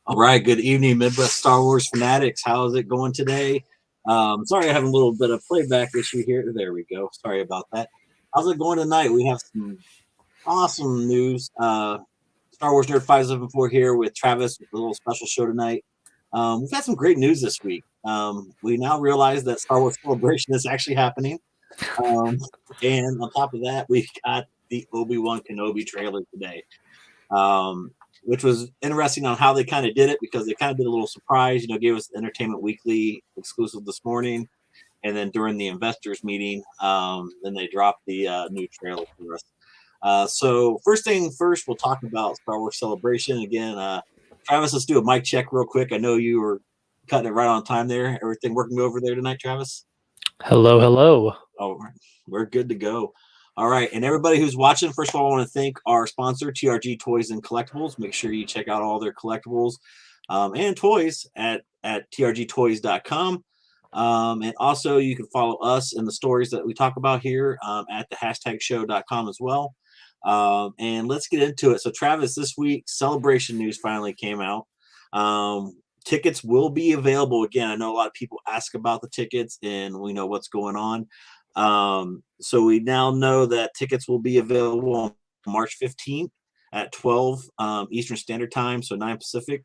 All right, good evening, Midwest Star Wars fanatics. How is it going today? Sorry, I have a little bit of playback issue here. There we go. Sorry about that. How's it going tonight? We have some awesome news. Star Wars Nerd 574 here with Travis with a little special show tonight. We've had some great news this week. We now realize that Star Wars Celebration is actually happening. Um, and on top of that, we got the Obi-Wan Kenobi trailer today. Which was interesting on how they kind of did it, because they kind of did a little surprise, gave us Entertainment Weekly exclusive this morning. And then during the investors meeting, then they dropped the new trailer for us. So first thing first, we'll talk about Star Wars Celebration. Again, Travis, let's do a mic check real quick. I know you were cutting it right on time there. Everything working over there tonight, Travis? Hello, hello. Oh, we're good to go. All right. And everybody who's watching, first of all, I want to thank our sponsor, TRG Toys and Collectibles. Make sure you check out all their collectibles and toys at trgtoys.com. And also, you can follow us in the stories that we talk about here at the hashtagshow.com as well. And let's get into it. So, Travis, this week, Celebration news finally came out. Tickets will be available again. I know a lot of people ask about the tickets, and we know what's going on. So we now know that tickets will be available on March 15th at 12 Eastern Standard Time, so 9 Pacific.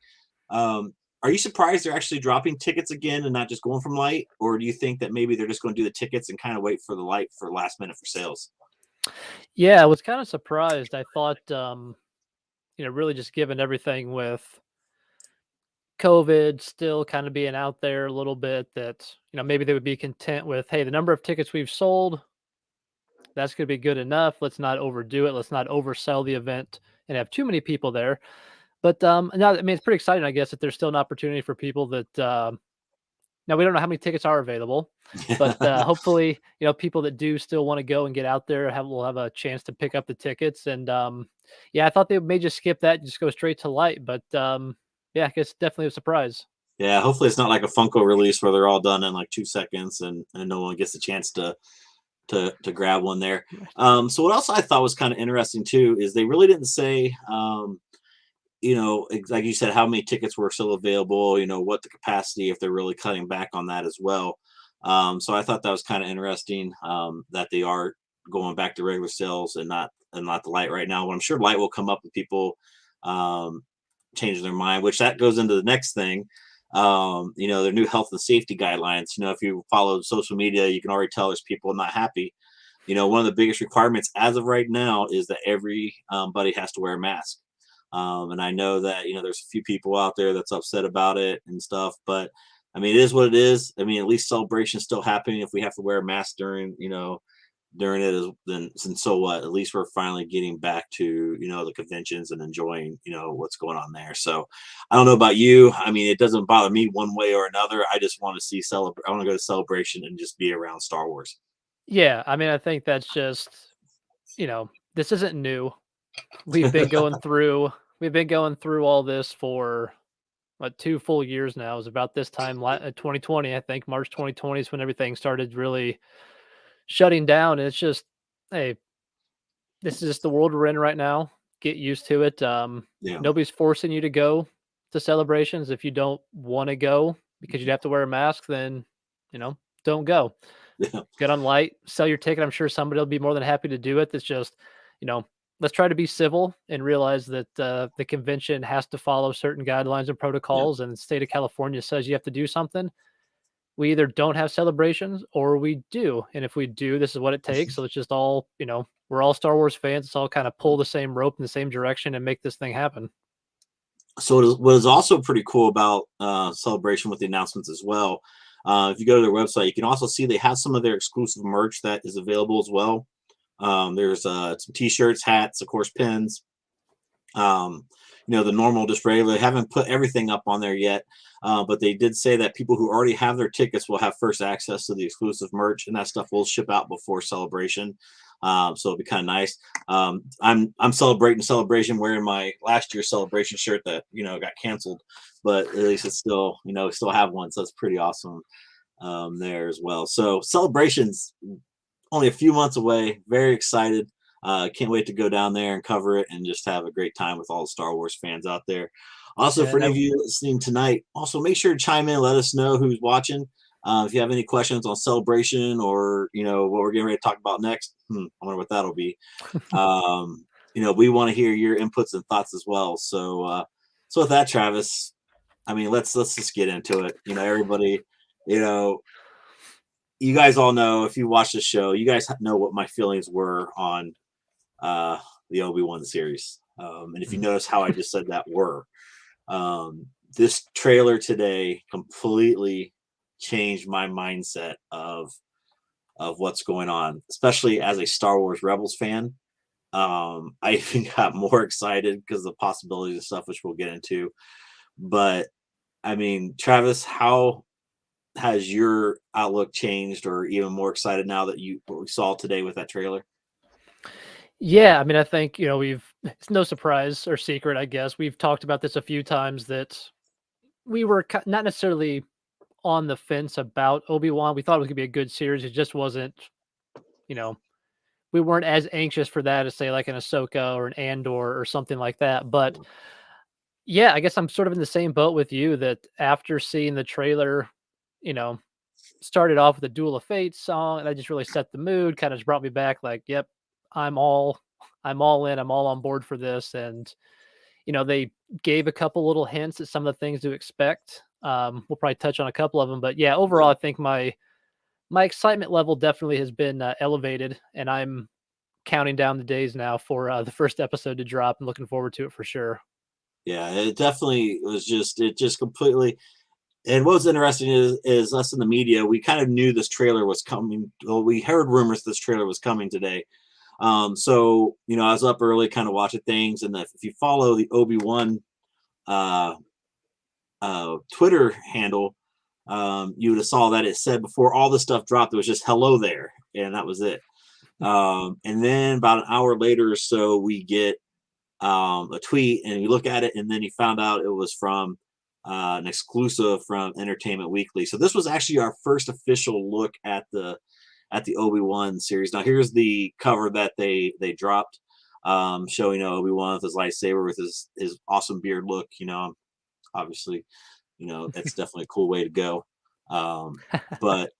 Are you surprised they're actually dropping tickets again and not just going from light? Or do you think that maybe they're just going to do the tickets and kind of wait for the light for last minute for sales? Yeah, I was kind of surprised. I thought, really just given everything with COVID still kind of being out there a little bit, that, maybe they would be content with, hey, the number of tickets we've sold, that's going to be good enough. Let's not overdo it. Let's not oversell the event and have too many people there. But now, I mean, it's pretty exciting, I guess, that there's still an opportunity for people that, now we don't know how many tickets are available, but hopefully, people that do still want to go and get out there will have a chance to pick up the tickets. And yeah, I thought they may just skip that and just go straight to light, but yeah, I guess definitely a surprise. Yeah, hopefully it's not like a Funko release where they're all done in like 2 seconds and no one gets a chance to grab one there. So what else I thought was kind of interesting too is they really didn't say like you said, how many tickets were still available, what the capacity, if they're really cutting back on that as well. So I thought that was kind of interesting, that they are going back to regular sales and not the light right now. But I'm sure light will come up with people changing their mind, which that goes into the next thing. Their new health and safety guidelines. If you follow social media, you can already tell there's people not happy. One of the biggest requirements as of right now is that everybody has to wear a mask. And I know that, there's a few people out there that's upset about it and stuff, but I mean, it is what it is. I mean, at least Celebration's still happening. If we have to wear a mask during it, then so what? At least we're finally getting back to, the conventions and enjoying, what's going on there. So I don't know about you. I mean, it doesn't bother me one way or another. I just want to I want to go to Celebration and just be around Star Wars. Yeah, I mean, I think that's just, this isn't new. We've been going through all this for 2 full years now. It was about this time 2020, I think March 2020 is when everything started really shutting down. And it's just, hey, this is just the world we're in right now. Get used to it. Nobody's forcing you to go to celebrations. If you don't want to go because you'd have to wear a mask, then don't go. Yeah. Get on light, sell your ticket. I'm sure somebody will be more than happy to do it. It's just, let's try to be civil and realize that the convention has to follow certain guidelines and protocols. And the state of California says you have to do something. We either don't have celebrations or we do. And if we do, this is what it takes. So it's just all, we're all Star Wars fans. It's all kind of pull the same rope in the same direction and make this thing happen. So what is also pretty cool about Celebration with the announcements as well, if you go to their website, you can also see they have some of their exclusive merch that is available as well. There's some t-shirts, hats, of course, pins, the normal, just regular. They haven't put everything up on there yet, but they did say that people who already have their tickets will have first access to the exclusive merch, and that stuff will ship out before Celebration. So it'll be kind of nice. I'm celebrating Celebration wearing my last year's Celebration shirt that got canceled, but at least it's still still have one, so it's pretty awesome there as well. So Celebration's only a few months away. Very excited. Can't wait to go down there and cover it and just have a great time with all the Star Wars fans out there. Also, Yeah, for and any of you listening tonight, also make sure to chime in, let us know who's watching. If you have any questions on Celebration or what we're getting ready to talk about next, I wonder what that'll be. Um, we want to hear your inputs and thoughts as well. So with that, Travis, I mean, let's just get into it. Everybody, you know, you guys all know if you watch the show, you guys know what my feelings were on uh, the Obi-Wan series. And if you Mhm. notice how I just said that were, um, this trailer today completely changed my mindset of what's going on, especially as a Star Wars Rebels fan. I even got more excited because of the possibilities and stuff, which we'll get into. But I mean, Travis, how has your outlook changed, or even more excited now that you what we saw today with that trailer? Yeah, I mean, I think, we've it's no surprise or secret, I guess. We've talked about this a few times that we were not necessarily on the fence about Obi-Wan. We thought it was gonna be a good series. It just wasn't, you know, we weren't as anxious for that as say like an Ahsoka or an Andor or something like that. But Yeah. yeah, I guess I'm sort of in the same boat with you that after seeing the trailer, you know, started off with a Duel of Fates song, and that just really set the mood, kind of just brought me back like, yep, I'm all I'm all in, I'm all on board for this. And they gave a couple little hints at some of the things to expect. We'll probably touch on a couple of them, but yeah, overall, Yeah. I think my excitement level definitely has been elevated, and I'm counting down the days now for the first episode to drop, and looking forward to it for sure. Yeah, it definitely was it just completely. And what was interesting is us in the media, we kind of knew this trailer was coming. Well, we heard rumors this trailer was coming today. So I was up early, kind of watching things, and if you follow the Obi-Wan uh, Twitter handle, you would have saw that it said before all this stuff dropped, it was just "hello there," and that was it. And then about an hour later or so, we get a tweet, and you look at it, and then you found out it was from an exclusive from Entertainment Weekly. So this was actually our first official look at the Obi-Wan series. Now here's the cover that they dropped, showing Obi-Wan with his lightsaber with his awesome beard look. Obviously, it's definitely a cool way to go. But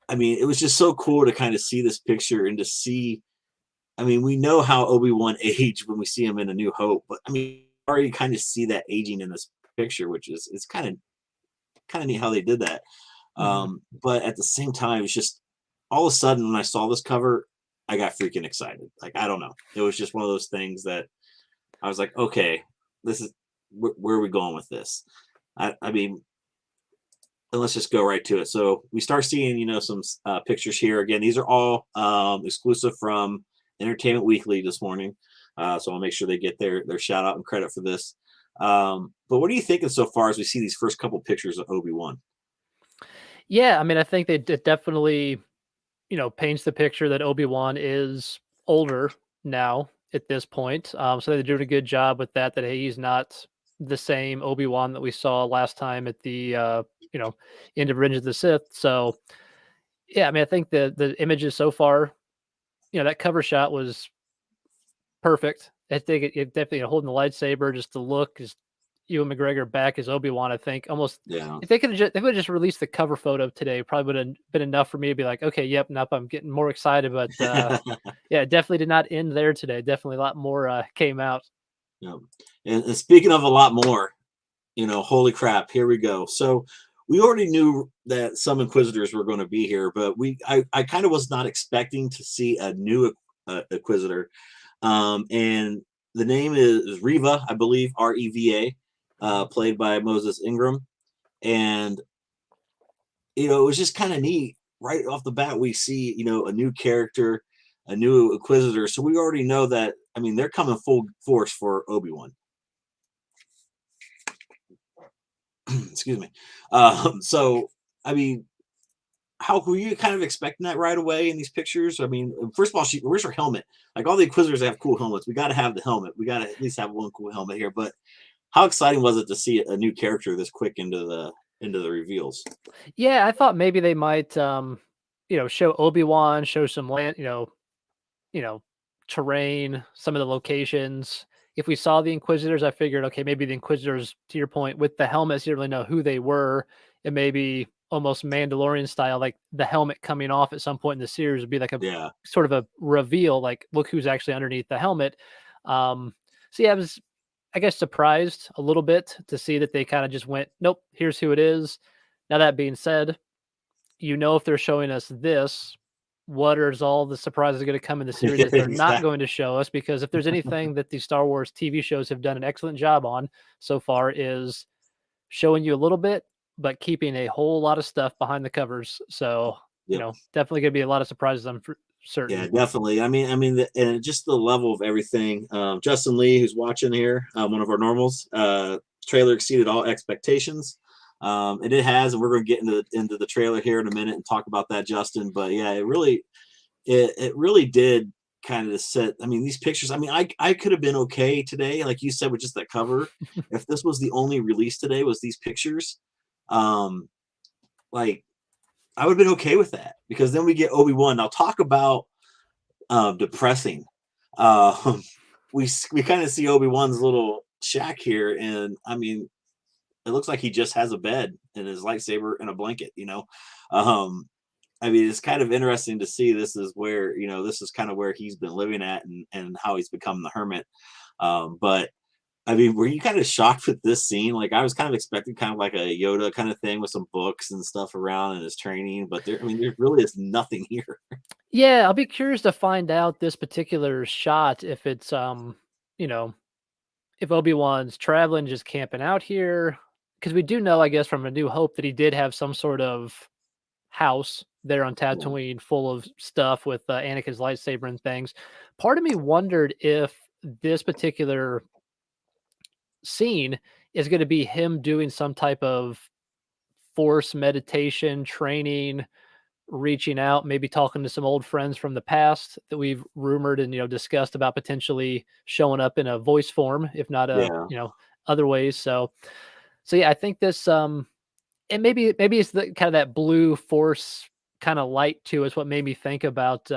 I mean, it was just so cool to kind of see this picture and to see. I mean, we know how Obi-Wan aged when we see him in A New Hope, but I mean, already kind of see that aging in this picture, which is it's kind of neat how they did that. Mhm. But at the same time, it's just all of a sudden when I saw this cover, I got freaking excited. Like I don't know, it was just one of those things that I was like, okay, this is where are we going with this? I mean, and let's just go right to it. So we start seeing, some pictures here. Again, these are all exclusive from Entertainment Weekly this morning. So I'll make sure they get their shout out and credit for this. But what are you thinking so far as we see these first couple pictures of Obi-Wan? Yeah, I mean, I think it definitely, paints the picture that Obi-Wan is older now at this point. So they're doing a good job with that. That hey, he's not the same Obi-Wan that we saw last time at the you know end of Revenge of the Sith. So yeah, I mean, I think the images so far, that cover shot was perfect. I think it definitely holding the lightsaber, just the look is Ewan McGregor back as Obi-Wan. I think almost Yeah. if they could just released the cover photo today, probably would have been enough for me to be like, okay, yep, nope, I'm getting more excited. But yeah, it definitely did not end there today. Definitely a lot more came out. Yeah. And speaking of a lot more, holy crap, here we go. So we already knew that some Inquisitors were going to be here, but I kind of was not expecting to see a new Inquisitor. And the name is Riva, I believe, Reva, Mhm. played by Moses Ingram. And, it was just kind of neat. Right off the bat, we see, a new character, a new Inquisitor. So we already know that, I mean, they're coming full force for Obi-Wan. Excuse me. So, I mean, how were you kind of expecting that right away in these pictures? I mean, first of all, where's her helmet? Like all the Inquisitors have cool helmets. We got to have the helmet. We got to at least have one cool helmet here. But how exciting was it to see a new character this quick into the reveals? Yeah, I thought maybe they might, show Obi-Wan, show some land, you know, terrain, some of the locations, if we saw the Inquisitors, I figured, okay, maybe the Inquisitors, to your point, with the helmets, you didn't really know who they were. And maybe almost Mandalorian style, like the helmet coming off at some point in the series would be like a Yeah. sort of a reveal, like look who's actually underneath the helmet. Um, so yeah, I was, I guess, surprised a little bit to see that they kind of just went, nope, here's who it is. Now that being said, if they're showing us this, what is all the surprises going to come in the series that they're not Exactly. going to show us? Because if there's anything that the Star Wars TV shows have done an excellent job on so far is showing you a little bit, but keeping a whole lot of stuff behind the covers. So, Yep. definitely going to be a lot of surprises. I'm Yeah, certain. definitely. And just the level of everything. Justin Lee, who's watching here, one of our normals, trailer exceeded all expectations. And it has, and we're going to get into the trailer here in a minute and talk about that, Justin. But yeah, it really did kind of set. I mean, these pictures. I mean, I could have been okay today, like you said, with just that cover. If this was the only release today, was these pictures, um, like I would have been okay with that because then we get Obi-Wan. Now talk about depressing. Uh, we kind of see Obi-Wan's little shack here, and I mean, it looks like he just has a bed and his lightsaber and a blanket. Um, I mean, it's kind of interesting to see. This is where this is kind of where he's been living at, and how he's become the hermit. But I mean, were you kind of shocked with this scene? Like, I was kind of expecting kind of like a Yoda kind of thing with some books and stuff around and his training, but I mean, there really is nothing here. Yeah, I'll be curious to find out this particular shot if it's you know, if Obi-Wan's traveling, just camping out here. Because we do know, I guess, from A New Hope that he did have some sort of house there on Yeah, Tatooine full of stuff with Anakin's lightsaber and things. Part of me wondered if this particular scene is going to be him doing some type of force meditation training, reaching out, maybe talking to some old friends from the past that we've rumored and discussed about potentially showing up in a voice form, if not yeah, other ways. So yeah, I think this and maybe it's the kind of that blue force kind of light to is what made me think about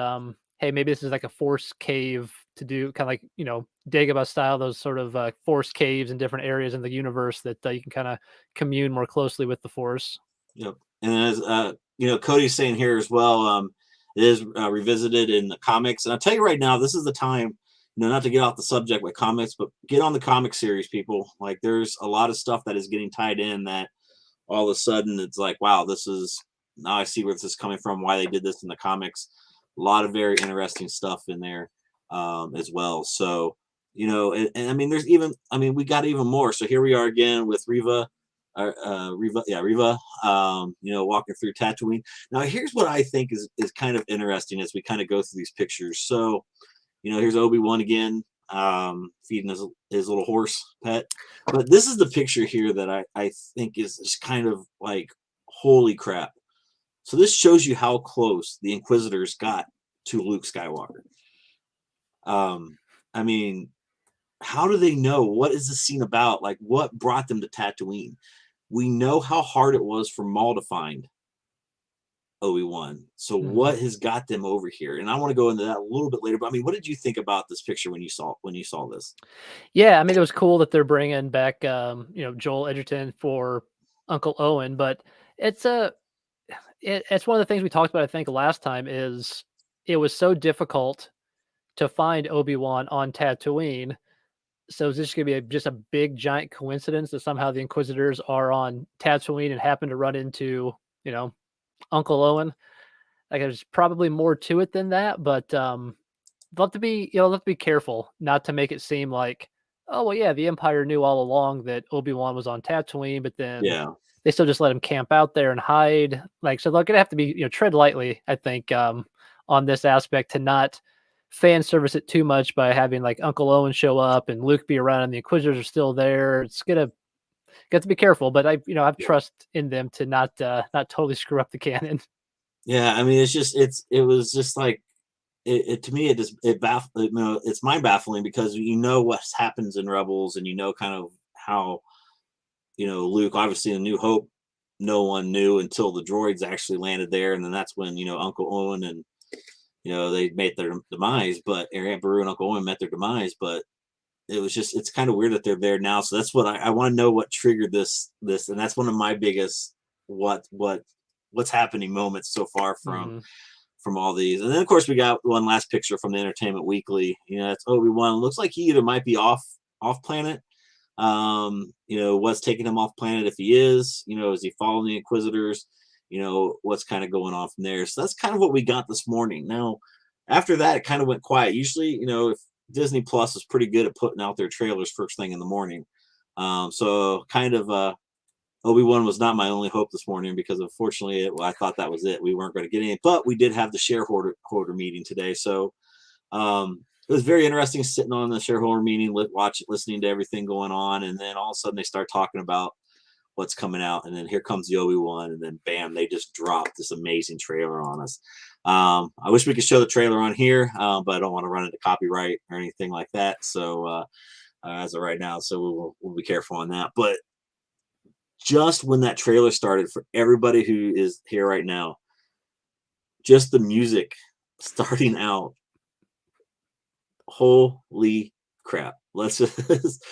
hey, maybe this is like a force cave to do kind of like Dagobah style, those sort of force caves in different areas in the universe that you can kind of commune more closely with the force. yep. And as Cody's saying here as well, it is revisited in the comics. And I'll tell you right now, this is the time, not to get off the subject with comics, but get on the comic series, people. Like, there's a lot of stuff that is getting tied in that all of a sudden it's like, wow, this is now I see where this is coming from, why they did this in the comics. A lot of very interesting stuff in there as well. So, and I mean, we got even more. So here we are again with Riva, Riva, walking through Tatooine. Now, here's what I think is kind of interesting as we kind of go through these pictures. So, here's Obi-Wan again, feeding his little horse pet. But this is the picture here that I think is just kind of like, holy crap. So this shows you how close the Inquisitors got to Luke Skywalker. I mean, how do they know? What is this scene about? Like, what brought them to Tatooine? We know how hard it was for Maul to find Obi-Wan. So Mhm. what has got them over here? And I want to go into that a little bit later. But I mean, what did you think about this picture when you saw this? Yeah, I mean, it was cool that they're bringing back, Joel Edgerton for Uncle Owen, but it's a it's one of the things we talked about, I think, last time is it was so difficult to find Obi-Wan on Tatooine. So is this gonna be just a big giant coincidence that somehow the Inquisitors are on Tatooine and happen to run into, you know, Uncle Owen? Like, there's probably more to it than that, but they'll have to be careful not to make it seem like, oh well, yeah, the Empire knew all along that Obi-Wan was on Tatooine, but then Yeah, they still just let him camp out there and hide. Like, so they're gonna have to be, tread lightly, I think, on this aspect to not fan service it too much by having like Uncle Owen show up and Luke be around and the Inquisitors are still there. It's gonna got to be careful, but I've yeah. trust in them to not totally screw up the canon. Yeah, I mean, it was just like it to me. It just it's mind baffling because what happens in Rebels, and kind of how Luke, obviously in New Hope, no one knew until the droids actually landed there, and then that's when Uncle Owen and they met their demise, but Aunt Beru and Uncle Owen met their demise. But it was just, it's kind of weird that they're there now. So that's what I want to know, what triggered this, and that's one of my biggest what's happening moments so far Mhm. from all these. And then of course we got one last picture from the Entertainment Weekly. It's Obi-Wan. Looks like he either might be off planet. What's taking him off planet if he is he following the Inquisitors? What's kind of going on from there. So that's kind of what we got this morning. Now, after that, it kind of went quiet. Usually, if Disney Plus is pretty good at putting out their trailers first thing in the morning. So kind of Obi-Wan was not my only hope this morning, because unfortunately, I thought that was it. We weren't going to get any, but we did have the shareholder meeting today. So it was very interesting sitting on the shareholder meeting, listening to everything going on. And then all of a sudden they start talking about what's coming out. And then here comes the Obi-Wan, and then bam, they just dropped this amazing trailer on us. I wish we could show the trailer on here, but I don't want to run into copyright or anything like that. So as of right now, so we'll be careful on that. But just when that trailer started, for everybody who is here right now, just the music starting out, holy crap. Let's just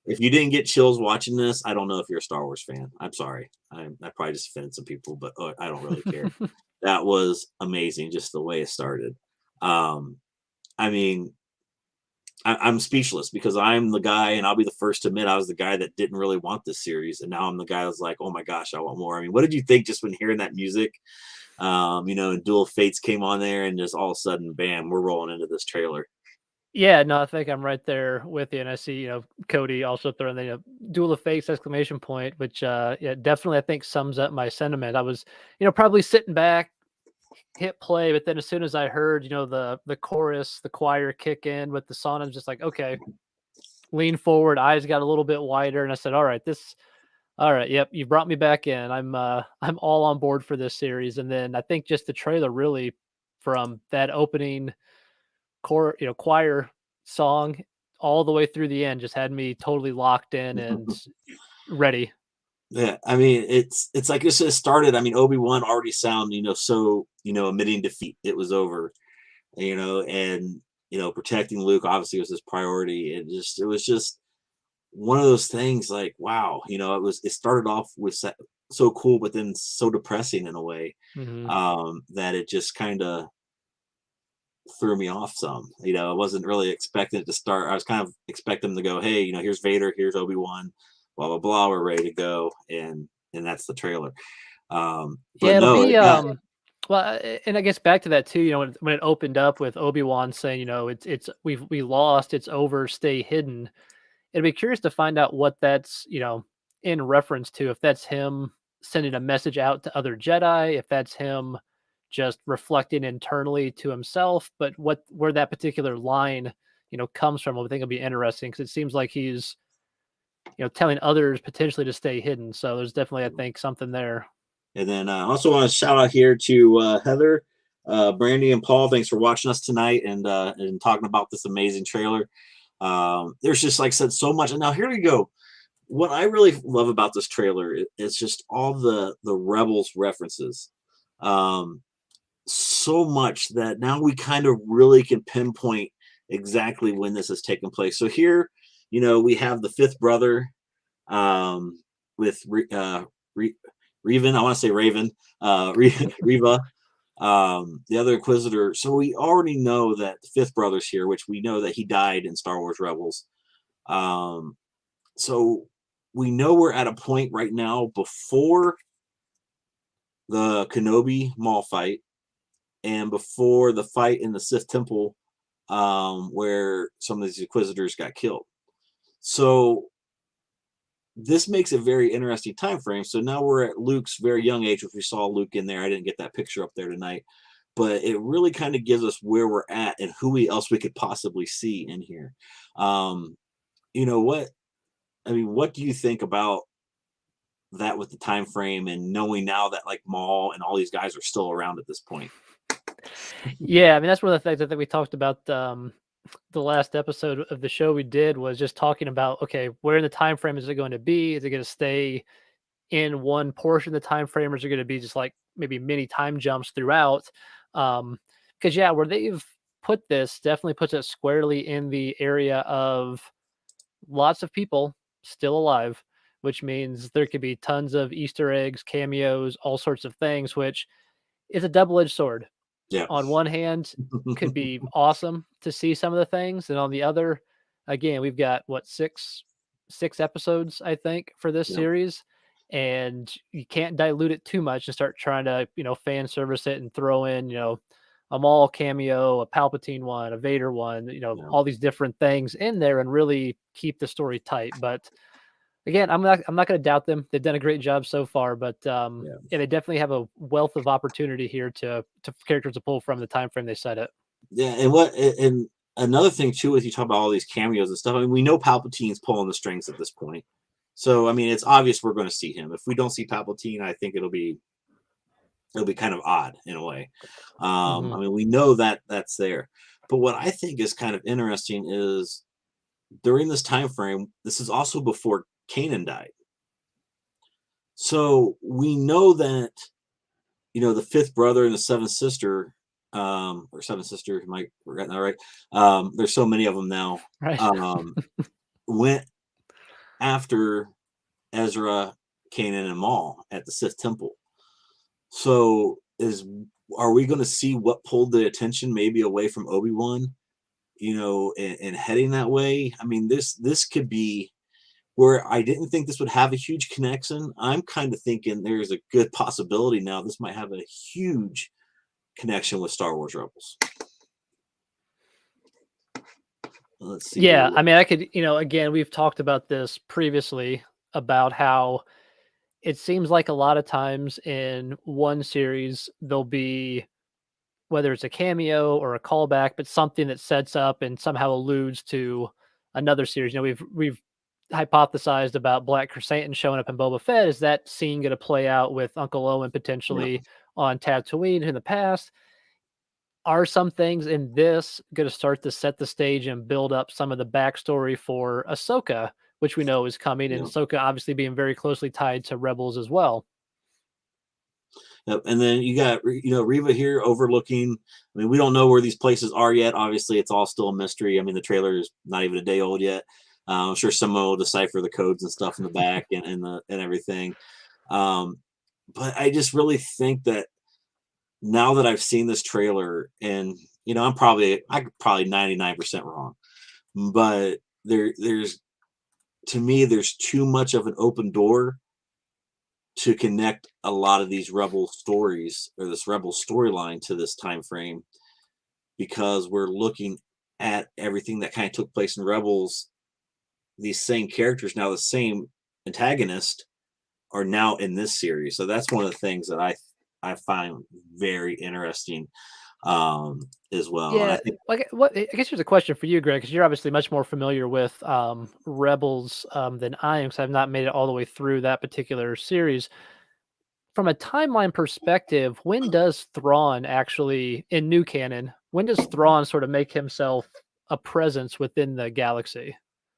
if you didn't get chills watching this, I don't know if you're a Star Wars fan. I'm sorry. I probably just offended some people, but I don't really care. That was amazing, just the way it started. Um, I mean, I'm speechless, because I'm the guy, and I'll be the first to admit I was the guy that didn't really want this series, and now I'm the guy that's like, oh my gosh, I want more. I mean, what did you think just when hearing that music? And Duel of Fates came on there, and just all of a sudden, bam, we're rolling into this trailer. Yeah, no, I think I'm right there with you, and I see, Cody also throwing the, "Duel of Fates!" exclamation point, which, yeah, definitely I think sums up my sentiment. I was, probably sitting back, hit play, but then as soon as I heard, the chorus, the choir kick in with the song, I'm just like, okay, lean forward, eyes got a little bit wider, and I said, all right, yep, you brought me back in. I'm all on board for this series. And then I think just the trailer really, from that opening choir song all the way through the end, just had me totally locked in and ready. Yeah, I mean, it's like this has started. I mean, Obi-Wan already sound, so, admitting defeat. It was over, and protecting Luke obviously was his priority. It was just one of those things, like, wow, it started off with so cool, but then so depressing in a way, Hmm. that it just kind of threw me off some. I wasn't really expecting it to start. I was kind of expecting them to go, hey, here's Vader, here's Obi-Wan, blah blah blah, we're ready to go, and that's the trailer. But Yeah, it'll no, be it got well, and I guess back to that too. When it opened up with Obi-Wan saying, it's we lost, it's over, stay hidden. I'd be curious to find out what that's, in reference to, if that's him sending a message out to other Jedi, if that's him just reflecting internally to himself, but where that particular line, comes from, I think it'll be interesting, because it seems like he's, telling others potentially to stay hidden. So there's definitely, I think, something there. And then I also want to shout out here to Heather, Brandy, and Paul. Thanks for watching us tonight, and talking about this amazing trailer. There's just, like I said, so much. And now here we go. What I really love about this trailer is just all the Rebels references. So much that now we kind of really can pinpoint exactly when this has taken place. So here, we have the fifth brother, with Revan. I want to say Raven, Reva, the other Inquisitor. So we already know that the fifth brother's here, which we know that he died in Star Wars Rebels. So we know we're at a point right now before the Kenobi Maul fight, and before the fight in the Sith Temple, where some of these Inquisitors got killed. So this makes a very interesting time frame. So now we're at Luke's very young age, which we saw Luke in there. I didn't get that picture up there tonight, but it really kind of gives us where we're at and else we could possibly see in here. What I mean, what do you think about that with the time frame, and knowing now that like Maul and all these guys are still around at this point? Yeah, I mean, that's one of the things I think we talked about, the last episode of the show we did, was just talking about, okay, where in the time frame is it going to be? Is it going to stay in one portion of the time frame, or is it going to be just like maybe mini time jumps throughout? Because yeah, where they've put this definitely puts it squarely in the area of lots of people still alive, which means there could be tons of Easter eggs, cameos, all sorts of things, which is a double-edged sword. Yeah. On one hand, could be awesome to see some of the things, and on the other, again, we've got what, six episodes, I think, for this Yeah. series, and you can't dilute it too much and start trying to, fan service it and throw in, a Maul cameo, a Palpatine one, a Vader one, Yeah. all these different things in there and really keep the story tight. But again, I'm not going to doubt them. They've done a great job so far, but Yeah. yeah, they definitely have a wealth of opportunity here to characters to pull from the time frame they set it. Yeah, and another thing too is you talk about all these cameos and stuff. I mean, we know Palpatine's pulling the strings at this point, so I mean, it's obvious we're going to see him. If we don't see Palpatine, I think it'll be kind of odd in a way. Hmm. I mean, we know that that's there, but what I think is kind of interesting is during this time frame, this is also before Kanan died, so we know that the fifth brother and the seventh sister, or seventh sister, am I forgetting that right? There's so many of them now. Right. Um, went after Ezra, Kanan, and Maul at the Sith Temple. So are we going to see what pulled the attention maybe away from Obi-Wan, and heading that way? I mean, this could be where I didn't think this would have a huge connection. I'm kind of thinking there's a good possibility now this might have a huge connection with Star Wars Rebels. Let's see here. Yeah, I mean, I could, again, we've talked about this previously about how it seems like a lot of times in one series there'll be, whether it's a cameo or a callback, but something that sets up and somehow alludes to another series. We've hypothesized about Black Chrysanthemum showing up in Boba Fett. Is that scene going to play out with Uncle Owen Yeah, potentially on Tatooine in the past? Are some things in this going to start to set the stage and build up some of the backstory for Ahsoka, which we know is coming, and yeah. Ahsoka obviously being very closely tied to Rebels as well? Yep. And then you got Riva here overlooking. I mean, we don't know where these places are yet. Obviously, it's all still a mystery. I mean, the trailer is not even a day old yet. I'm sure someone will decipher the codes and stuff in the back and everything. Um, but I just really think that now that I've seen this trailer, and I'm probably 99% wrong, but there's to me there's too much of an open door to connect a lot of these rebel stories or this rebel storyline to this time frame, because we're looking at everything that kind of took place in Rebels. These same characters, now the same antagonist, are now in this series. So that's one of the things that I find very interesting, as well. And I Yeah, think, like what I guess here's a question for you, Greg, because you're obviously much more familiar with Rebels than I am, because I've not made it all the way through that particular series. From a timeline perspective, when does Thrawn actually in new canon? When does Thrawn sort of make himself a presence within the galaxy?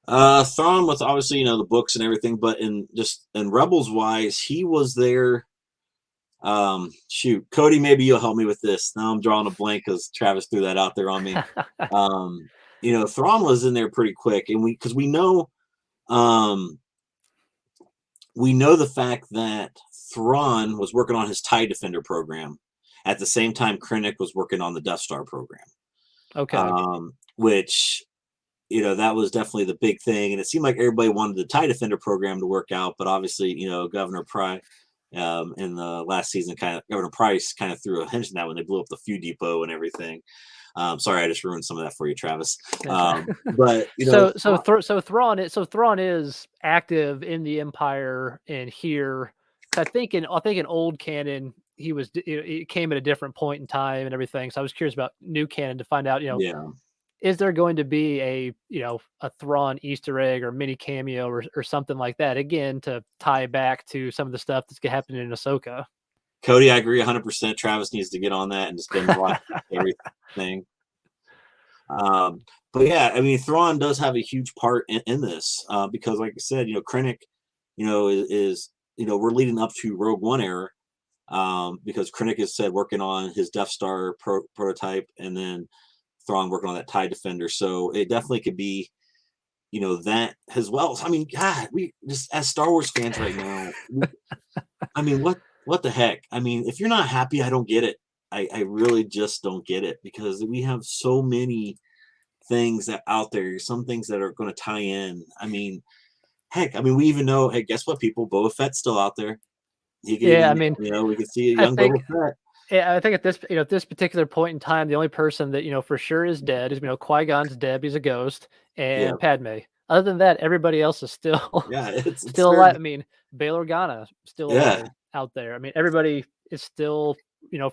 Thrawn was obviously the books and everything, but in Rebels wise, he was there. Shoot, Cody, maybe you'll help me with this. Now I'm drawing a blank because Travis threw that out there on me. Um, Thrawn was in there pretty quick, and because um, we know the fact that Thrawn was working on his TIE Defender program at the same time Krennic was working on the Death Star program, Okay. which that was definitely the big thing, and it seemed like everybody wanted the TIE Defender program to work out, but obviously, Governor Price, in the last season, Governor Price kind of threw a hint in that when they blew up the Fuel Depot and everything. Sorry, I just ruined some of that for you, Travis. That's right. But So Thrawn is active in the Empire and here. 'Cause I think in old canon he came at a different point in time and everything. So I was curious about new canon to find out, yeah, is there going to be a Thrawn Easter egg or mini cameo or something like that again to tie back to some of the stuff that's happening in Ahsoka? Cody, I agree 100%. Travis needs to get on that and just binge watch everything. But yeah, I mean, Thrawn does have a huge part in this, because, like I said, Krennic, we're leading up to Rogue One era, because Krennic is said working on his Death Star prototype, and then Thrawn working on that TIE Defender. So it definitely could be that as well. I mean, God, we just as Star Wars fans right now, I mean, what the heck? I mean, if you're not happy, I don't get it. I really just don't get it because we have so many things that out there, some things that are going to tie in. I mean, heck, I mean, we even know, hey, guess what, people? Boba Fett's still out there. He could Yeah, I even, mean, we could see a I young think Boba Fett. yeah, I think at this at this particular point in time, the only person that for sure is dead is Qui-Gon's dead. He's a ghost, Yeah, and Padme. Other than that, everybody else is still yeah, it's still starting. alive. I mean, Bail Organa still Yeah, alive out there. I mean, everybody is still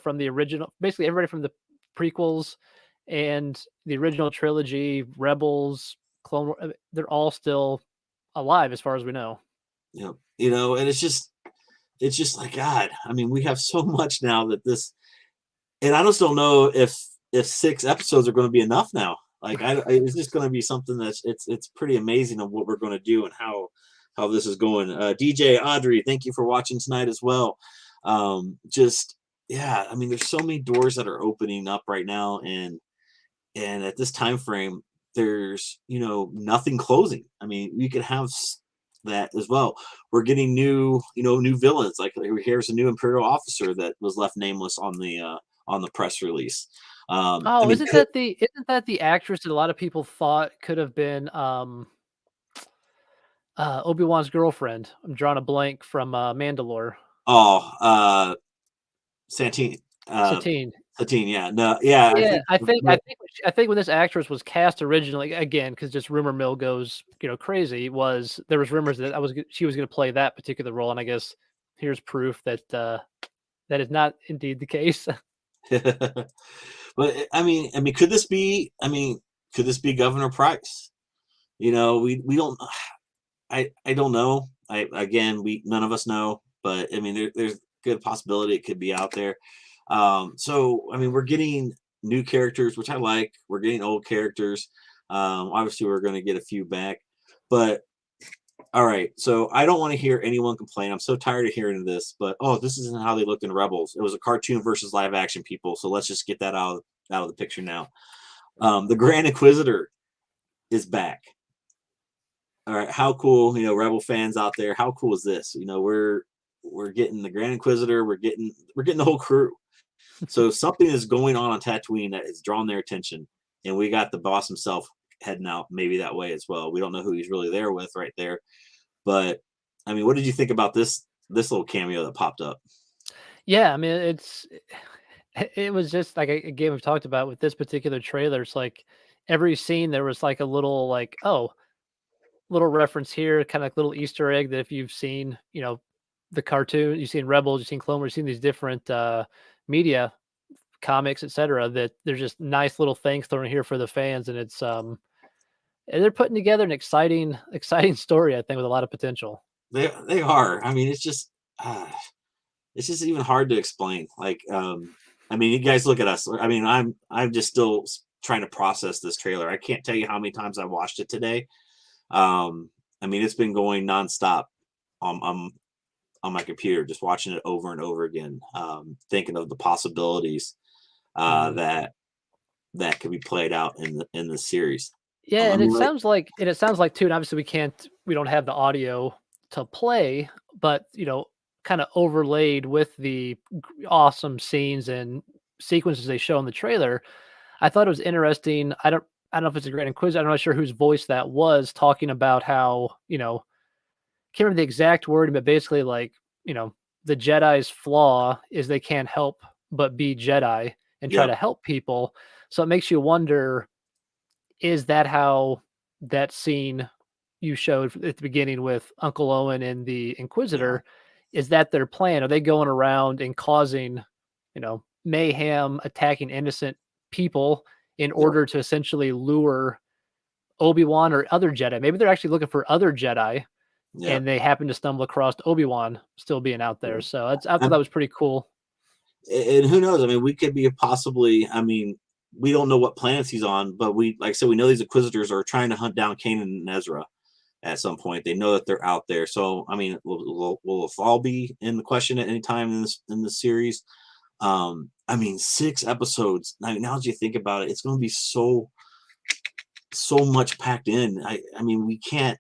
from the original. Basically, everybody from the prequels and the original trilogy, Rebels, Clone War, they're all still alive as far as we know. and it's just like God. I mean, we have so much now that this, and I just don't know if 6 episodes are going to be enough now. Like, it's just going to be something it's pretty amazing of what we're going to do and how this is going. DJ Audrey, thank you for watching tonight as well. Just yeah, I mean, there's so many doors that are opening up right now, and at this time frame, there's nothing closing. I mean, we could have that as well. We're getting new villains. Like, here's a new Imperial officer that was left nameless on the press release. I Oh, mean, isn't that the actress that a lot of people thought could have been Obi-Wan's girlfriend? I'm drawing a blank from Mandalore. oh, Santine, Satine. Satine, yeah, no, yeah, I Yeah, think, I think when this actress was cast originally, again, because just rumor mill goes, crazy, there was rumors that she was gonna play that particular role, and I guess here's proof that that is not indeed the case. but I mean, could this be? I mean, could this be Governor Price? We don't. I don't know. We none of us know, but I mean, there's good possibility it could be out there. So I mean, we're getting new characters, which I like. We're getting old characters. Obviously, we're going to get a few back, but all right. So I don't want to hear anyone complain. I'm so tired of hearing this. But this isn't how they looked in Rebels. It was a cartoon versus live action, people. So let's just get that out of the picture now. The Grand Inquisitor is back. All right, how cool, Rebel fans out there, how cool is this? We're getting the Grand Inquisitor, we're getting the whole crew. So something is going on Tatooine that has drawn their attention, and we got the boss himself heading out maybe that way as well. We don't know who he's really there with right there, but I mean, what did you think about this little cameo that popped up? Yeah, I mean, it was just like a game we've talked about with this particular trailer. It's like every scene there was like a little like, oh, little reference here, kind of like little Easter egg that if you've seen, the cartoon, you've seen Rebels, you've seen Clone Wars, you've seen these different media, comics, etc. That there's just nice little things thrown in here for the fans, and and they're putting together an exciting story, I think, with a lot of potential. They are. I mean, it's just even hard to explain. Like, I mean, you guys look at us. I mean, I'm just still trying to process this trailer. I can't tell you how many times I watched it today. I mean, it's been going nonstop on my computer, just watching it over and over again, thinking of the possibilities Mhm. that could be played out in the series. Yeah, I and mean, like, it sounds like too, and obviously we don't have the audio to play, but kind of overlaid with the awesome scenes and sequences they show in the trailer. I thought it was interesting. I don't know if it's a Grand Inquisitor. I'm not sure whose voice that was talking about how, can't remember the exact word, but basically like, the Jedi's flaw is they can't help but be Jedi and try yep, to help people. So it makes you wonder, is that how that scene you showed at the beginning with Uncle Owen and the yeah, Inquisitor, is that their plan? Are they going around and causing, mayhem, attacking innocent people in yep, order to essentially lure Obi-Wan or other Jedi? Maybe they're actually looking for other Jedi yep, and they happen to stumble across Obi-Wan still being out yeah. there. So I thought that was pretty cool. And who knows? I mean, we could be possibly. I mean, we don't know what planets he's on, but like I said, we know these Inquisitors are trying to hunt down Kanan and Ezra at some point. They know that they're out there. So, I mean, will all be in the question at any time in this series? I mean, 6 episodes. Now that you think about it, it's going to be so much packed in. I mean, we can't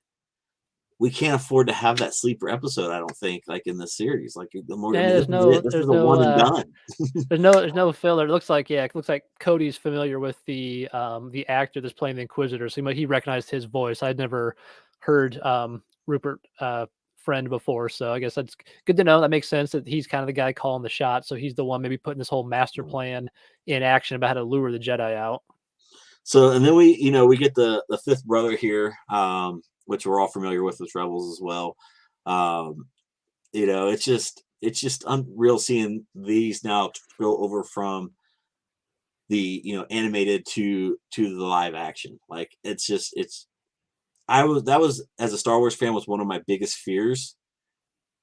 afford to have that sleeper episode. I don't think, like in the series. Like the more, I Yeah, mean, this is it. This is there's a no one and done. there's no filler. It looks like it looks like Cody's familiar with the actor that's playing the Inquisitor, so he recognized his voice. I'd never heard Rupert Friend before, so I guess that's good to know. That makes sense that he's kind of the guy calling the shot, so he's the one maybe putting this whole master plan in action about how to lure the Jedi out. So, and then we get the fifth brother here, which we're all familiar with Rebels as well. Um, it's just unreal seeing these now go over from the animated to the live action. Like it's I was that was as a Star Wars fan was one of my biggest fears,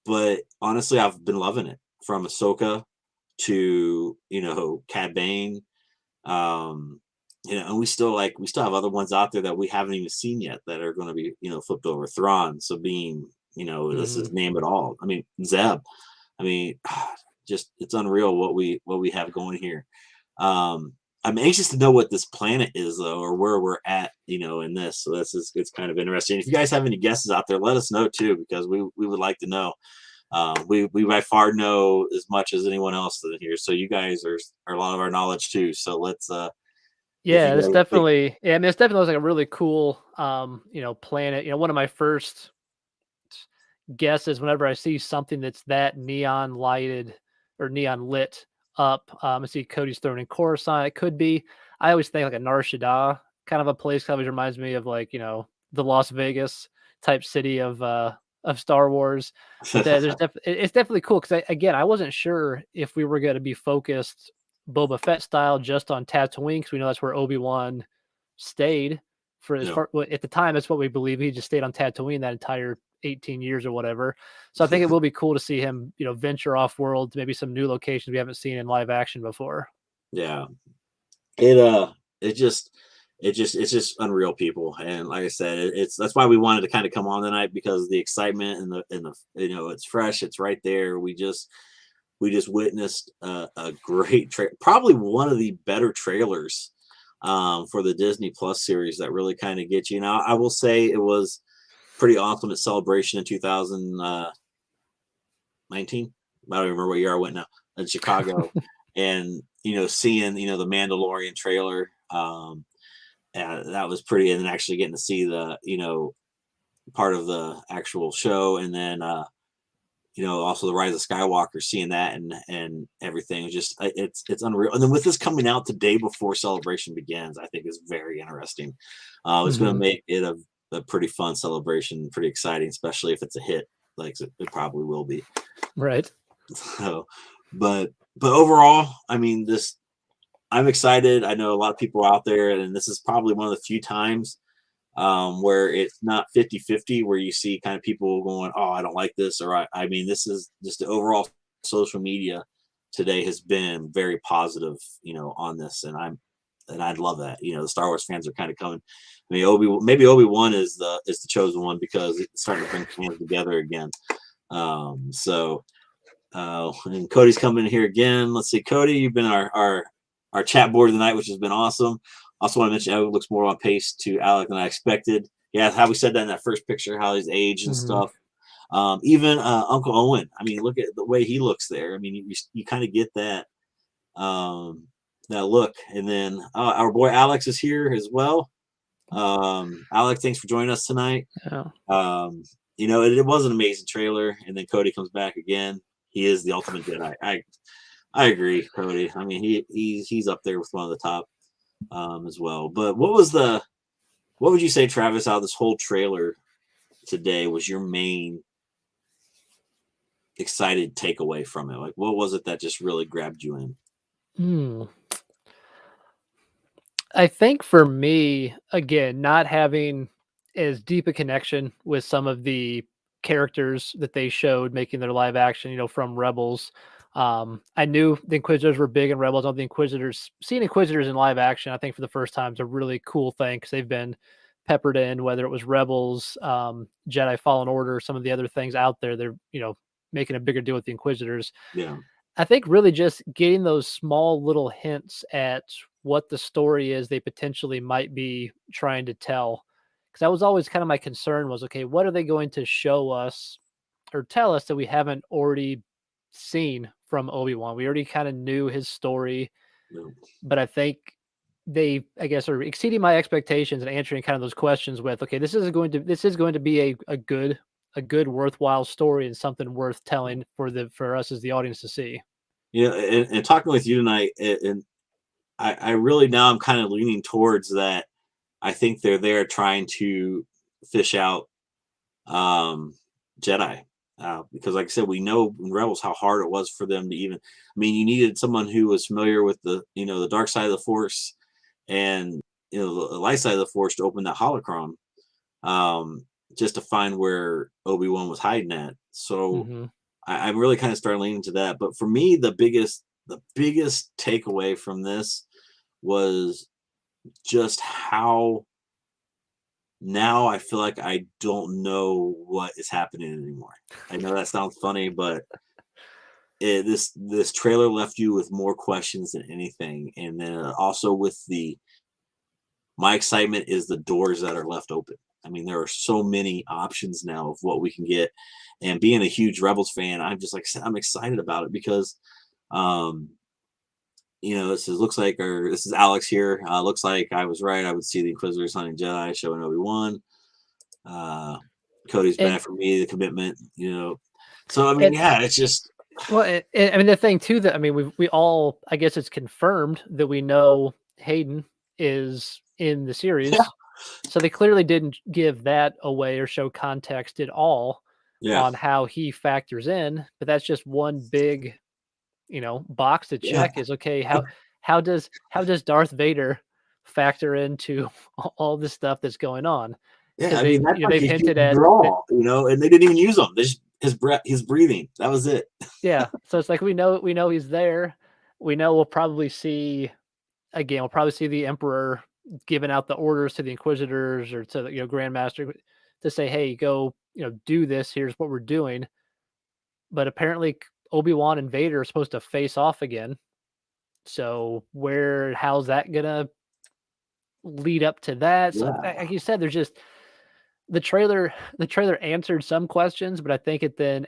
but honestly I've been loving it from Ahsoka to Cad Bane. um and we still have other ones out there that we haven't even seen yet that are going to be flipped over. Thrawn, Sabine, let's Mhm. just name it all. I mean, Zeb. I mean, just it's unreal what we have going here. um I'm anxious to know what this planet is though, or where we're at in this. So it's kind of interesting. If you guys have any guesses out there, let us know too, because we would like to know. We by far know as much as anyone else in here, so you guys are a lot of our knowledge too. So let's if Yeah, you this guys think. definitely I mean, this definitely looks like a really cool, planet. One of my first guesses whenever I see something that's that neon lighted or neon lit up. I see Cody's throwing in Coruscant. It could be. I always think like a Nar Shaddaa kind of a place. Kind of reminds me of like the Las Vegas type city of Star Wars. But it's definitely cool because again I wasn't sure if we were going to be focused Boba Fett style just on Tatooine because we know that's where Obi-Wan stayed for as Yeah. far well, at the time. That's what we believe. He just stayed on Tatooine that entire 18 years or whatever. So I think it will be cool to see him, venture off world to maybe some new locations we haven't seen in live action before. Yeah. It uh it just it just it's just unreal, people. And like I said, it's that's why we wanted to kind of come on tonight, because the excitement and the it's fresh, it's right there. We just witnessed a great probably one of the better trailers for the Disney Plus series that really kind of gets you. Now, I will say it was pretty awesome at Celebration in 2019. I don't even remember what year I went now, in Chicago, and seeing the Mandalorian trailer. That was pretty, and then actually getting to see the part of the actual show, and then also the Rise of Skywalker, seeing that and everything. Just it's unreal. And then with this coming out the day before Celebration begins, I think is very interesting. It's going to Mhm. make it a pretty fun celebration, pretty exciting, especially if it's a hit, like it probably will be. Right. So, but overall, I mean, this I'm excited. I know a lot of people out there, and this is probably one of the few times where it's not 50-50, where you see kind of people going, oh, I don't like this, or I mean, this is just the overall social media today has been very positive, on this, and I'd love that. The Star Wars fans are kind of coming. I mean, maybe Obi-Wan is the chosen one, because it's starting to bring fans together again. So and Cody's coming here again. Let's see, Cody, you've been our chat board tonight, which has been awesome. Also want to mention Alec looks more on pace to Alec than I expected. Yeah, how we said that in that first picture, how he's aged and Mhm. stuff. Even Uncle Owen. I mean, look at the way he looks there. I mean, you kind of get um, that look. And then our boy Alex is here as well. Alex, thanks for joining us tonight. Yeah. Um, it was an amazing trailer. And then Cody comes back again. He is the ultimate Jedi. I agree, Cody. I mean, he's up there with one of the top as well. But what would you say, Travis, out of this whole trailer today was your main excited takeaway from it? Like, what was it that just really grabbed you in? Hmm. I think for me, again, not having as deep a connection with some of the characters that they showed making their live action, from Rebels. I knew the Inquisitors were big in Rebels. All the Inquisitors, seeing Inquisitors in live action, I think for the first time is a really cool thing because they've been peppered in, whether it was Rebels, Jedi Fallen Order, some of the other things out there. They're making a bigger deal with the Inquisitors. Yeah, I think really just getting those small little hints at what the story is they potentially might be trying to tell. Because that was always kind of my concern was, okay, what are they going to show us or tell us that we haven't already seen from Obi-Wan? We already kind of knew his story, No. but I think they, I guess, are exceeding my expectations and answering kind of those questions with, okay, this is going to be a good worthwhile story and something worth telling for us as the audience to see. And talking with you tonight, and I really now I'm kind of leaning towards that. I think they're there trying to fish out um, Jedi. Because, like I said, we know in Rebels how hard it was for them to even. I mean, you needed someone who was familiar with the dark side of the Force and the light side of the Force to open that holocron, um, just to find where Obi-Wan was hiding at. So Hmm. I'm really kind of starting leaning to that. But for me, the biggest takeaway from this was just how now I feel like I don't know what is happening anymore. I know that sounds funny, but this trailer left you with more questions than anything, and then also with the my excitement is the doors that are left open. I mean, there are so many options now of what we can get, and being a huge Rebels fan, I'm just like I'm excited about it because, um, this is Alex here. Looks like I was right. I would see the Inquisitors hunting Jedi, showing Obi-Wan. Uh, Cody's And back for me, the commitment. So I mean, and yeah, it's just well, I mean, the thing too that I mean, we all, I guess it's confirmed that we know Hayden is in the yeah, series, so they clearly didn't give that away or show context at all yeah, on how he factors in. But that's just one big, box to yeah, check. Is okay. How does Darth Vader factor into all the stuff that's going on? yeah. Because I mean, that's like they've a huge hinted at that. draw, and they didn't even use them. They just his breath, his breathing. That was it. Yeah, so it's like we know he's there. We know we'll probably see again. We'll probably see the Emperor giving out the orders to the Inquisitors or to the Grandmaster to say, "Hey, go do this. Here's what we're doing." But apparently, Obi-Wan and Vader are supposed to face off again. So how's that gonna lead up to that? So Yeah, like you said, there's just the trailer. The trailer answered some questions, but I think it then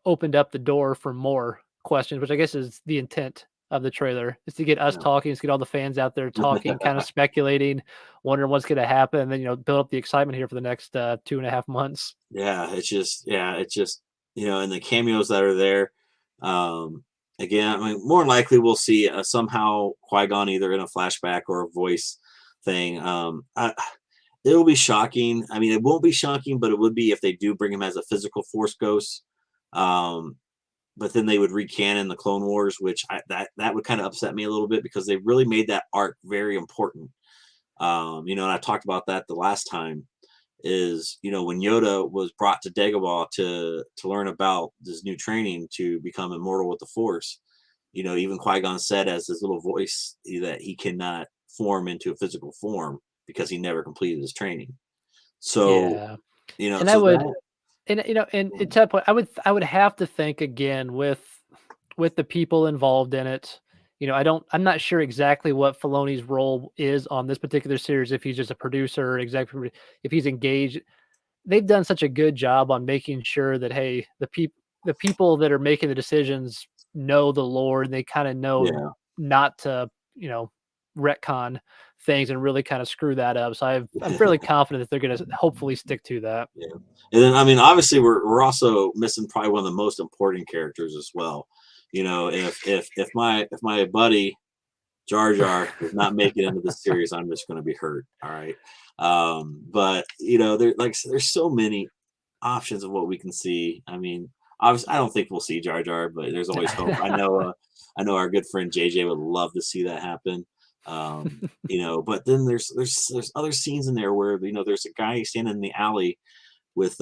opened up the door for more questions, which I guess is the intent of the trailer, is to get us talking, to get all the fans out there talking, kind of speculating, wondering what's going to happen, and then build up the excitement here for the next 2.5 months. yeah. It's just and the cameos that are there. Um, Again, I mean, more than likely we'll see somehow Qui-Gon either in a flashback or a voice thing. It'll be shocking. I mean, it won't be shocking, but it would be if they do bring him as a physical Force ghost. Um, but then they would recanon the Clone Wars, which that would kind of upset me a little bit because they really made that arc very important. And I talked about that the last time. Is when Yoda was brought to Dagobah to learn about this new training to become immortal with the Force. Even Qui-Gon said as his little voice that he cannot form into a physical form because he never completed his training. So, Yeah, you know, and I so would, that and at that point, I would have to think again with the people involved in it. I'm not sure exactly what Filoni's role is on this particular series. If he's just a producer, executive, if he's engaged, they've done such a good job on making sure that hey, the people that are making the decisions know the lore and they kind of know yeah, not to retcon things and really kind of screw that up. So I'm fairly confident that they're going to hopefully stick to that. yeah. And then I mean, obviously, we're also missing probably one of the most important characters as well. If my buddy Jar Jar does not make it into the series, I'm just going to be hurt. All right. But there's so many options of what we can see. I mean, obviously, I don't think we'll see Jar Jar, but there's always hope. I know our good friend JJ would love to see that happen. But then there's other scenes in there where there's a guy standing in the alley with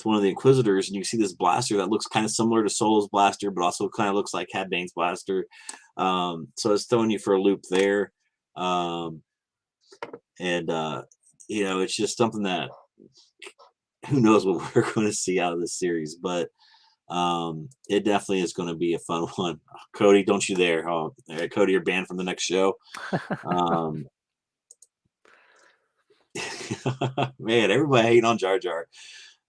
one of the Inquisitors, and you see this blaster that looks kind of similar to Solo's blaster, but also kind of looks like Cad Bane's blaster. So it's throwing you for a loop there. Um, and it's just something that who knows what we're going to see out of this series. But It definitely is going to be a fun one. Cody, don't you dare! Oh, Cody, you're banned from the next show. Um, man, everybody hating on Jar Jar.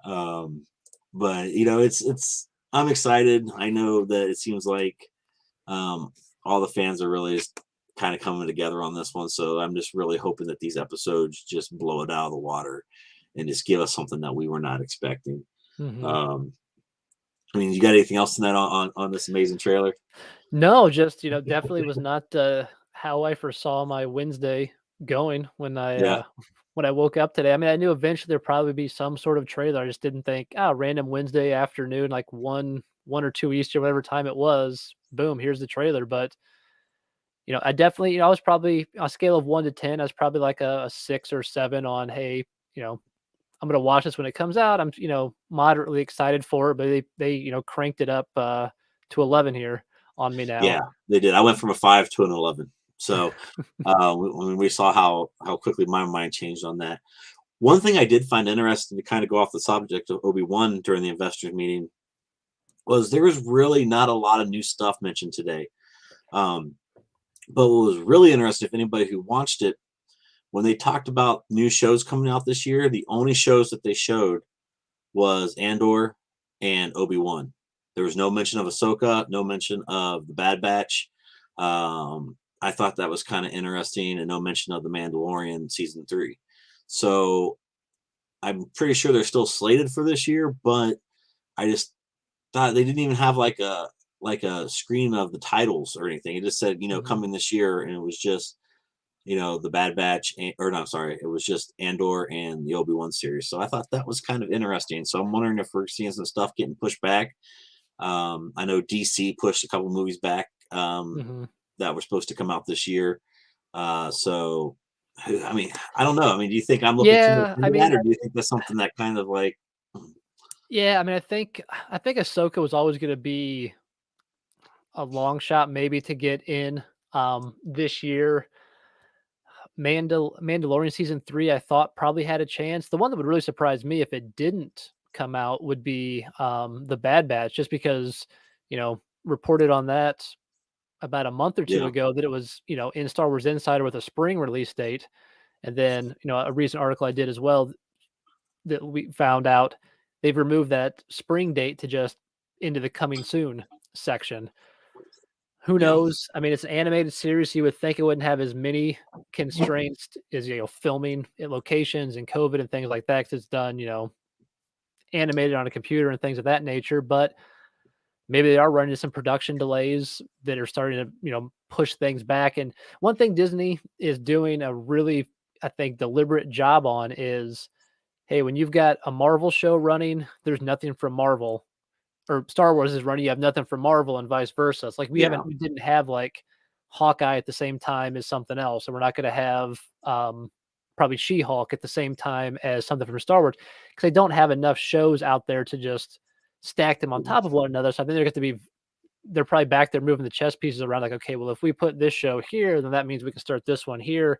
Um, but it's I'm excited. I know that it seems like um, all the fans are really just kind of coming together on this one. So I'm just really hoping that these episodes just blow it out of the water and just give us something that we were not expecting. Mhm. Um, I mean, you got anything else in that on this amazing trailer? No, just, definitely was not, how I foresaw my Wednesday going Yeah, when I woke up today. I mean, I knew eventually there'd probably be some sort of trailer. I just didn't think, random Wednesday afternoon, like 1 or 2 Eastern, whatever time it was, boom, here's the trailer. But, I definitely, I was probably on a scale of 1 to 10, I was probably like a 6 or 7 on, hey, you know, I'm gonna watch this when it comes out. I'm, moderately excited for it, but they, cranked it up, to 11 here on me yeah, now. they did. I went from a 5 to an 11. So when we saw how quickly my mind changed on that. One thing I did find interesting to kind of go off the subject of Obi-Wan during the investors meeting was there was really not a lot of new stuff mentioned today. Um, but what was really interesting, if anybody who watched it, when they talked about new shows coming out this year, the only shows that they showed was Andor and Obi-Wan. There was no mention of Ahsoka, no mention of the Bad Batch. I thought that was kind of interesting, and no mention of the Mandalorian season 3. So I'm pretty sure they're still slated for this year, but I just thought they didn't even have like a screen of the titles or anything. It just said, Mhm. coming this year, and it was just, the Bad Batch, or no, sorry, it was just Andor and the Obi-Wan series. So I thought that was kind of interesting. So I'm wondering if we're seeing some stuff getting pushed back. I know DC pushed a couple movies back Mhm. that were supposed to come out this year. So I mean, I don't know. I mean, do you think I'm looking too much Yeah, I into that, mean, or do you think that's something that kind of like, yeah, I mean, I think Ahsoka was always gonna be a long shot maybe to get in, this year. Mandalorian season 3, I thought probably had a chance. The one that would really surprise me if it didn't come out would be, The Bad Batch, just because, reported on that about a month or 2 yeah, ago that it was, in Star Wars Insider with a spring release date. And then, a recent article I did as well that we found out they've removed that spring date to just into the coming soon section. Who yeah, knows? I mean, it's an animated series, so you would think it wouldn't have as many constraints as, filming at locations and COVID and things like that, 'cause it's done, animated on a computer and things of that nature. But maybe they are running into some production delays that are starting to, push things back. And one thing Disney is doing a really, I think, deliberate job on is, hey, when you've got a Marvel show running, there's nothing from Marvel, or Star Wars is running, you have nothing from Marvel and vice versa. It's like yeah, we didn't have like Hawkeye at the same time as something else, and we're not going to have probably She-Hulk at the same time as something from Star Wars, because they don't have enough shows out there to just stack them on top of one another. So I think they're probably back there moving the chess pieces around, like, okay, well, if we put this show here, then that means we can start this one here.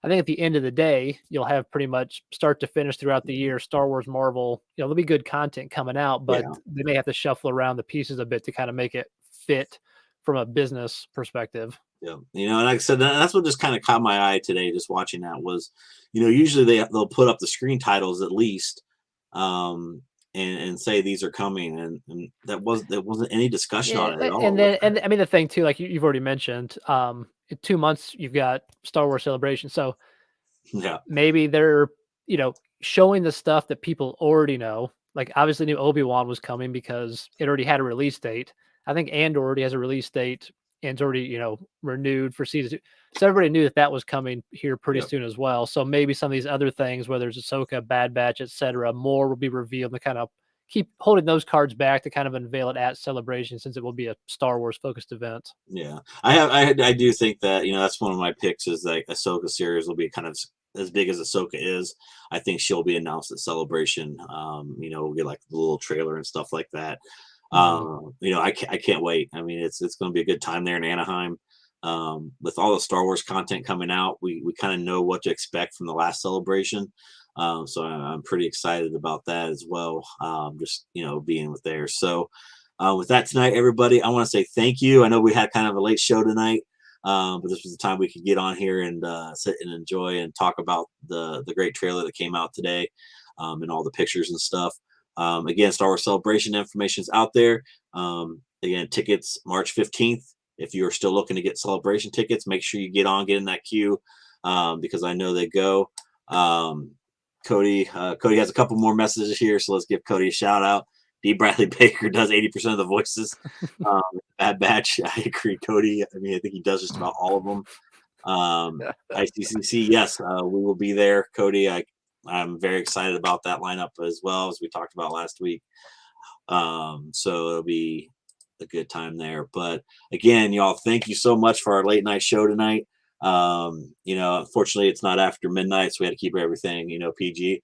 I think at the end of the day, you'll have pretty much start to finish throughout the year, Star Wars, Marvel, there'll be good content coming out, but yeah. they may have to shuffle around the pieces a bit to kind of make it fit from a business perspective. Yeah, and like I said, that's what just kind of caught my eye today. Just watching that was, usually they'll put up the screen titles at least, um, and say these are coming, and there wasn't any discussion Yeah, on it at and all. then and I mean the thing too, like you've already mentioned, in 2 months you've got Star Wars Celebration, so Yeah, maybe they're, showing the stuff that people already know. Like, obviously knew Obi-Wan was coming because it already had a release date. I think Andor already has a release date and it's already, renewed for season 2. So everybody knew that that was coming here pretty yeah, soon as well. So maybe some of these other things, whether it's Ahsoka, Bad Batch, etc., more will be revealed to kind of keep holding those cards back to kind of unveil it at Celebration, since it will be a Star Wars focused event. yeah. I do think that that's one of my picks is like Ahsoka series will be kind of as big as Ahsoka is. I think she'll be announced at Celebration. We'll get like the little trailer and stuff like that. Mhm. I can't wait. I mean, it's going to be a good time there in Anaheim. With all the Star Wars content coming out, we kind of know what to expect from the last celebration. So I'm pretty excited about that as well. Just being with there. So with that tonight, everybody, I want to say thank you. I know we had kind of a late show tonight, but this was the time we could get on here and sit and enjoy and talk about the great trailer that came out today, and all the pictures and stuff. Again, Star Wars Celebration information is out there. Again, tickets March 15th. If you're still looking to get Celebration tickets, make sure you get in that queue, because I know they go. Cody has a couple more messages here, so let's give Cody a shout out. D. Bradley Baker does 80% of the voices. Bad Batch, I agree, Cody. I mean, I think he does just about all of them. ICCC, yes, we will be there, Cody. I'm very excited about that lineup as well, as we talked about last week. So it'll be a good time there. But again, y'all, thank you so much for our late night show tonight. Unfortunately, it's not after midnight, so we had to keep everything, PG.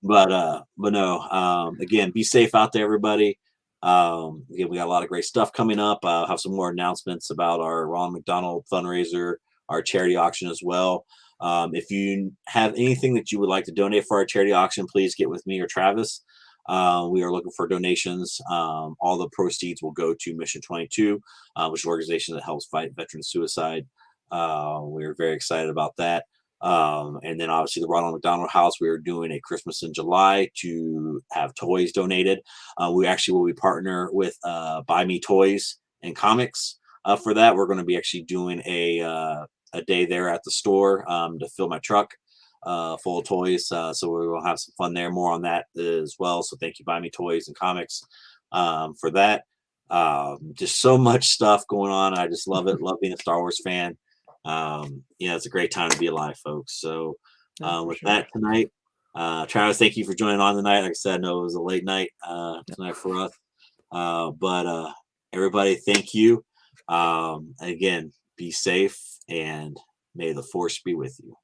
But no. Again, be safe out there, everybody. Again, we got a lot of great stuff coming up. I'll have some more announcements about our Ronald McDonald fundraiser, our charity auction as well. If you have anything that you would like to donate for our charity auction, please get with me or Travis. We are looking for donations. All the proceeds will go to Mission 22, which is an organization that helps fight veteran suicide. We're very excited about that. And then obviously the Ronald McDonald House, we are doing a Christmas in July to have toys donated. We actually will be partner with Buy Me Toys and Comics for that. We're going to be actually doing a day there at the store to fill my truck full of toys. So we will have some fun there. More on that as well. So thank you, Buy Me Toys and Comics, for that. Just so much stuff going on. I just love it. Love being a Star Wars fan. It's a great time to be alive, folks. So with that tonight, Travis, thank you for joining on tonight. Like I said, I know it was a late night tonight for us. But everybody, thank you. Again, be safe and may the force be with you.